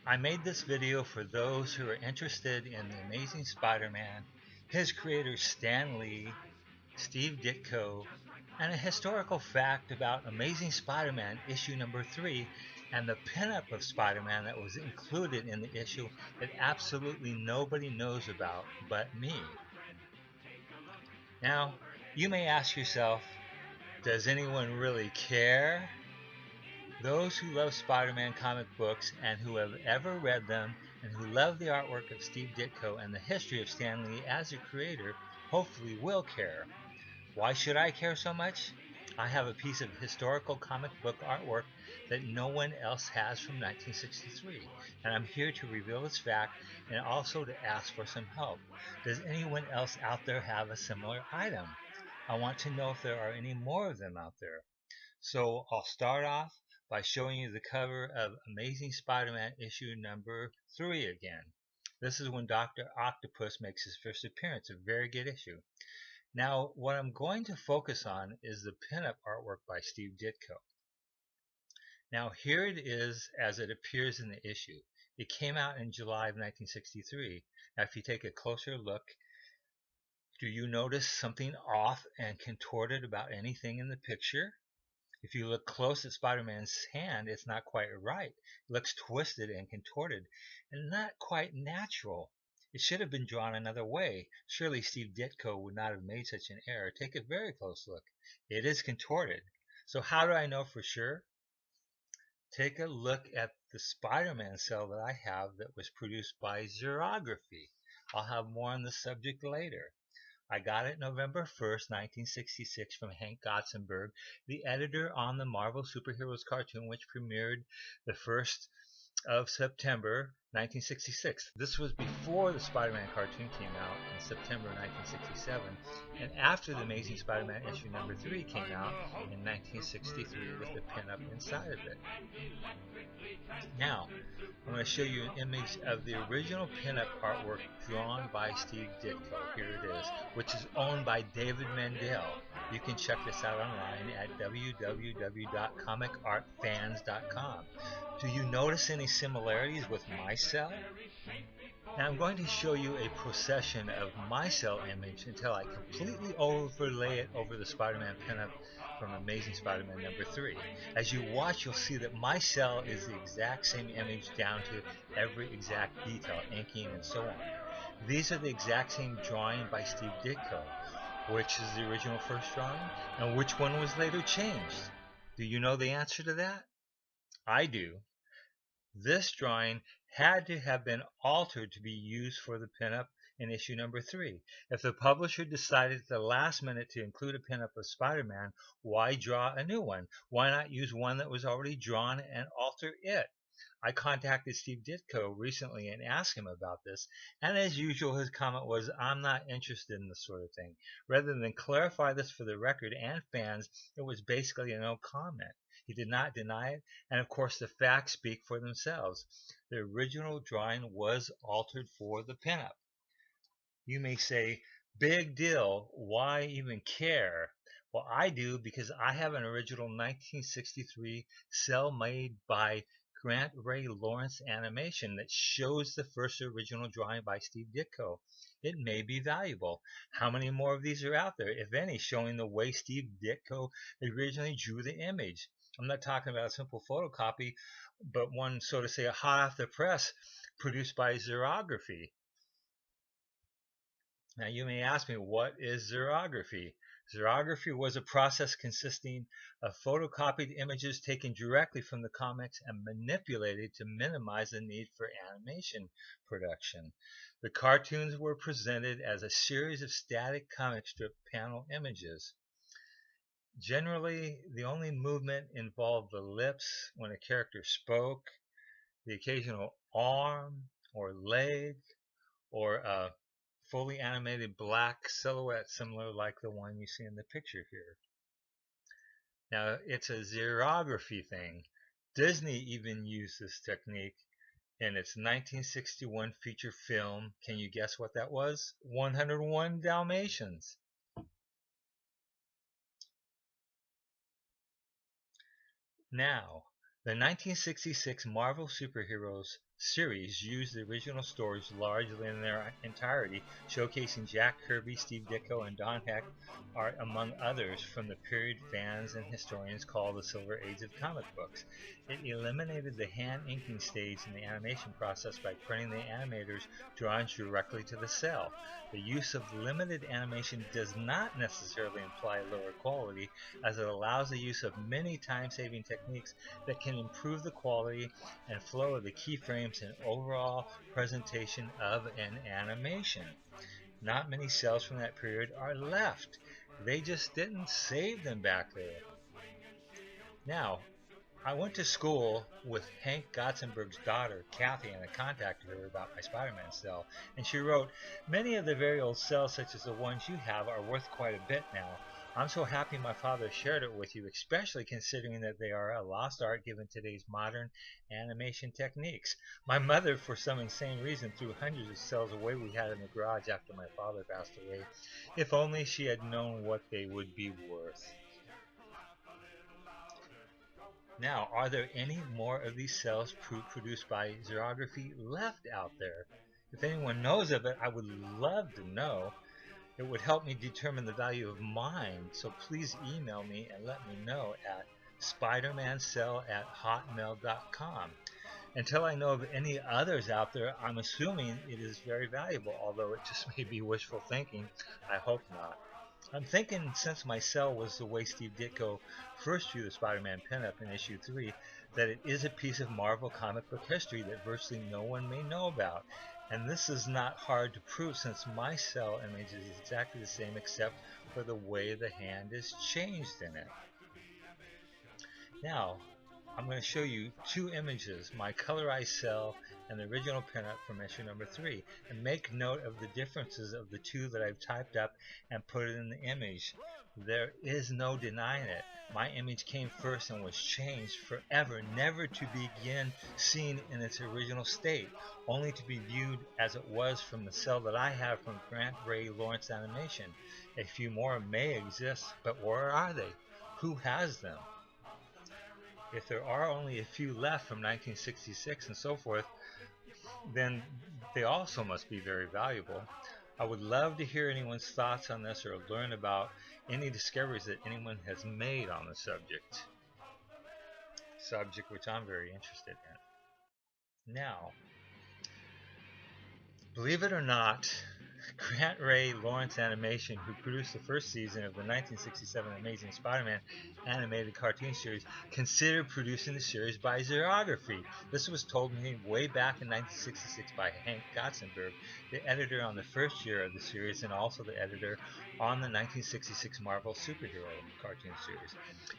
I made this video for those who are interested in the Amazing Spider-Man, his creators Stan Lee, Steve Ditko, and a historical fact about Amazing Spider-Man issue number 3 and the pinup of Spider-Man that was included in the issue that absolutely nobody knows about but me. Now, you may ask yourself, does anyone really care? Those who love Spider-Man comic books and who have ever read them and who love the artwork of Steve Ditko and the history of Stan Lee as a creator hopefully will care. Why should I care so much? I have a piece of historical comic book artwork that no one else has from 1963, and I'm here to reveal its fact and also to ask for some help. Does anyone else out there have a similar item? I want to know if there are any more of them out there. So I'll start off by showing you the cover of Amazing Spider-Man issue number 3 again. This is when Dr. Octopus makes his first appearance, a very good issue. Now, what I'm going to focus on is the pinup artwork by Steve Ditko. Now, here it is as it appears in the issue. It came out in July of 1963. Now, if you take a closer look, do you notice something off and contorted about anything in the picture? If you look close at Spider-Man's hand, it's not quite right. It looks twisted and contorted and not quite natural. It should have been drawn another way. Surely Steve Ditko would not have made such an error. Take a very close look. It is contorted. So how do I know for sure? Take a look at the Spider-Man cell that I have that was produced by Xerography. I'll have more on the subject later. I got it November 1st, 1966 from Hank Gotzenberg, the editor on the Marvel Superheroes cartoon which premiered the 1st of September 1966. This was before the Spider-Man cartoon came out in September 1967 and after the Amazing Spider-Man issue number 3 came out in 1963 with the pinup inside of it. Now, I'm going to show you an image of the original pinup artwork drawn by Steve Ditko. Here it is, which is owned by David Mendel. You can check this out online at www.comicartfans.com. Do you notice any similarities with my cell? Now I'm going to show you a procession of my cell image until I completely overlay it over the Spider-Man pinup from Amazing Spider-Man number 3. As you watch, you'll see that my cell is the exact same image down to every exact detail, inking and so on. These are the exact same drawing by Steve Ditko. Which is the original first drawing and which one was later changed? Do you know the answer to that? I do. This drawing had to have been altered to be used for the pinup in issue number 3. If the publisher decided at the last minute to include a pinup of Spider-Man, why draw a new one? Why not use one that was already drawn and alter it? I contacted Steve Ditko recently and asked him about this, and as usual his comment was, I'm not interested in this sort of thing. Rather than clarify this for the record and fans, it was basically a no comment. He did not deny it, and of course the facts speak for themselves. The original drawing was altered for the pinup. You may say, big deal, why even care? Well, I do because I have an original 1963 cell made by Grant Ray Lawrence Animation that shows the first original drawing by Steve Ditko. It may be valuable. How many more of these are out there, if any, showing the way Steve Ditko originally drew the image? I'm not talking about a simple photocopy, but one, so to say, hot off the press, produced by Xerography. Now you may ask me, what is xerography? Xerography was a process consisting of photocopied images taken directly from the comics and manipulated to minimize the need for animation production. The cartoons were presented as a series of static comic strip panel images. Generally, the only movement involved the lips when a character spoke, the occasional arm or leg, or a fully animated black silhouette similar like the one you see in the picture here. Now, it's a xerography thing. Disney even used this technique in its 1961 feature film. Can you guess what that was? 101 Dalmatians. Now, the 1966 Marvel Superheroes series used the original stories largely in their entirety, showcasing Jack Kirby, Steve Ditko, and Don Heck art among others from the period fans and historians call the Silver Age of comic books. It eliminated the hand inking stage in the animation process by printing the animators drawings directly to the cell. The use of limited animation does not necessarily imply lower quality, as it allows the use of many time-saving techniques that can improve the quality and flow of the keyframes and overall presentation of an animation. Not many cells from that period are left. They just didn't save them back there. Now, I went to school with Hank Gotzenberg's daughter, Kathy, and I contacted her about my Spider-Man cell, and she wrote, "Many of the very old cells, such as the ones you have, are worth quite a bit now. I'm so happy my father shared it with you, especially considering that they are a lost art given today's modern animation techniques. My mother, for some insane reason, threw hundreds of cells away we had in the garage after my father passed away. If only she had known what they would be worth." Now, are there any more of these cells produced by Xerography left out there? If anyone knows of it, I would love to know. It would help me determine the value of mine, so please email me and let me know at spidermancell@hotmail.com. Until I know of any others out there, I'm assuming it is very valuable, although it just may be wishful thinking. I hope not. I'm thinking, since my cell was the way Steve Ditko first drew the Spider-Man pinup in issue 3, that it is a piece of Marvel comic book history that virtually no one may know about. And this is not hard to prove, since my cell image is exactly the same except for the way the hand is changed in it. Now, I'm going to show you two images, my colorized cell and the original pinup from issue number 3, and make note of the differences of the two that I've typed up and put it in the image. There is no denying it. My image came first and was changed forever, never to be again seen in its original state, only to be viewed as it was from the cell that I have from Grant Ray Lawrence Animation. A few more may exist, but where are they? Who has them? If there are only a few left from 1966 and so forth, then they also must be very valuable. I would love to hear anyone's thoughts on this or learn about any discoveries that anyone has made on the subject which I'm very interested in. Now, believe it or not, Grant Ray Lawrence Animation, who produced the first season of the 1967 Amazing Spider-Man animated cartoon series, considered producing the series by Xerography. This was told me way back in 1966 by Hank Gotzenberg, the editor on the first year of the series and also the editor on the 1966 Marvel superhero cartoon series.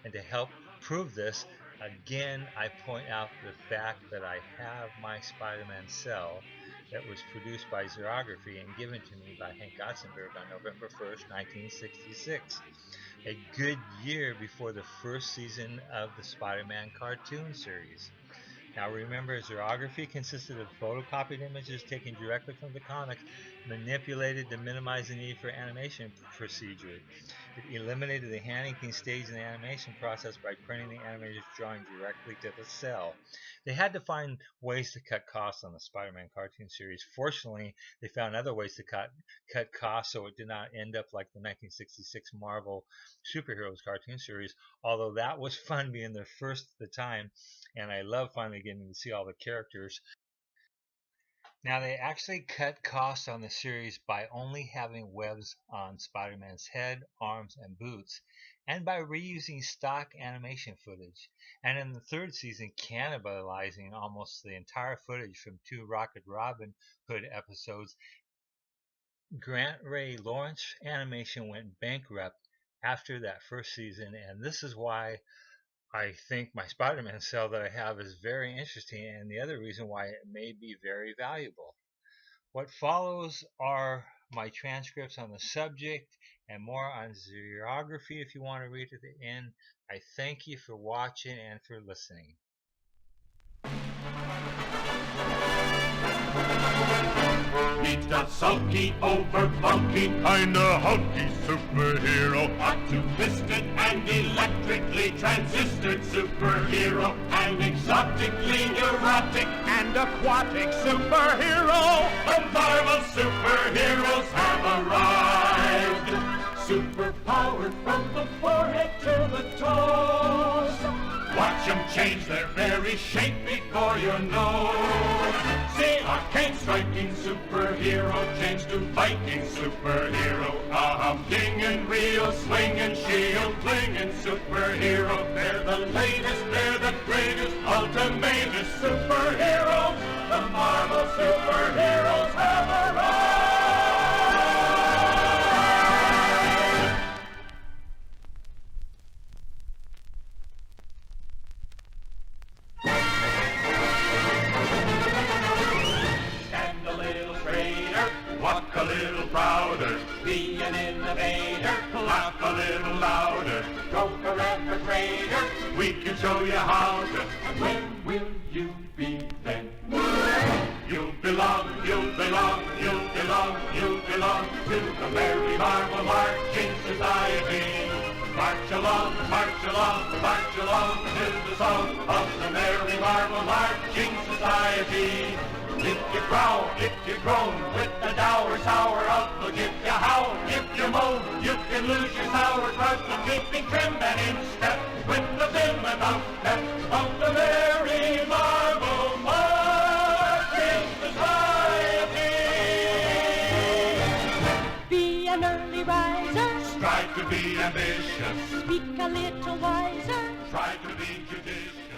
And to help prove this, again, I point out the fact that I have my Spider-Man cell that was produced by Xerography and given to me by Hank Gotzenberg on November 1st, 1966, a good year before the first season of the Spider-Man cartoon series. Now remember, Xerography consisted of photocopied images taken directly from the comics, manipulated to minimize the need for animation procedure. It eliminated the hand inking stage in the animation process by printing the animator's drawing directly to the cell. They had to find ways to cut costs on the Spider-Man cartoon series. Fortunately, they found other ways to cut costs so it did not end up like the 1966 Marvel superheroes cartoon series, although that was fun being the first at the time, and I love finally getting to see all the characters. Now, they actually cut costs on the series by only having webs on Spider-Man's head, arms, and boots, and by reusing stock animation footage, and in the third season cannibalizing almost the entire footage from 2 Rocket Robin Hood episodes. Grant Ray Lawrence Animation went bankrupt after that first season, and this is why I think my Spider-Man cell that I have is very interesting, and the other reason why it may be very valuable. What follows are my transcripts on the subject and more on Xerography if you want to read to the end. I thank you for watching and for listening. Meet the sulky, over-bulky, kinda hulky superhero. A two-fisted and electrically transistored superhero. An exotically neurotic and and aquatic superhero. The Marvel superheroes have arrived. Superpowered from the forehead to the toes. Watch them change their very shape before your nose. See our cane-striking superhero change to Viking superhero. A humdinging, real swinging, shield-flinging superhero. They're the latest, they're the greatest, ultimatest superheroes. The Marvel superheroes have arrived. Walk a little prouder, be an innovator, laugh a little louder, go forever greater. We can show you how to. And when will you be then? You'll belong, you'll belong, you'll belong, you'll belong to the Merry Marvel Marching Society. March along, march along, march along to the song of the Merry Marvel Marching Society. If you growl, if you groan, with the dour, sour outlook, if you howl, if you moan, you can lose your sauerkraut for keeping trim and in step with the vim and outstep of the Merry Marvel Marching Society. Be an early riser, Strive to be ambitious, speak a little wiser. try to be judicious.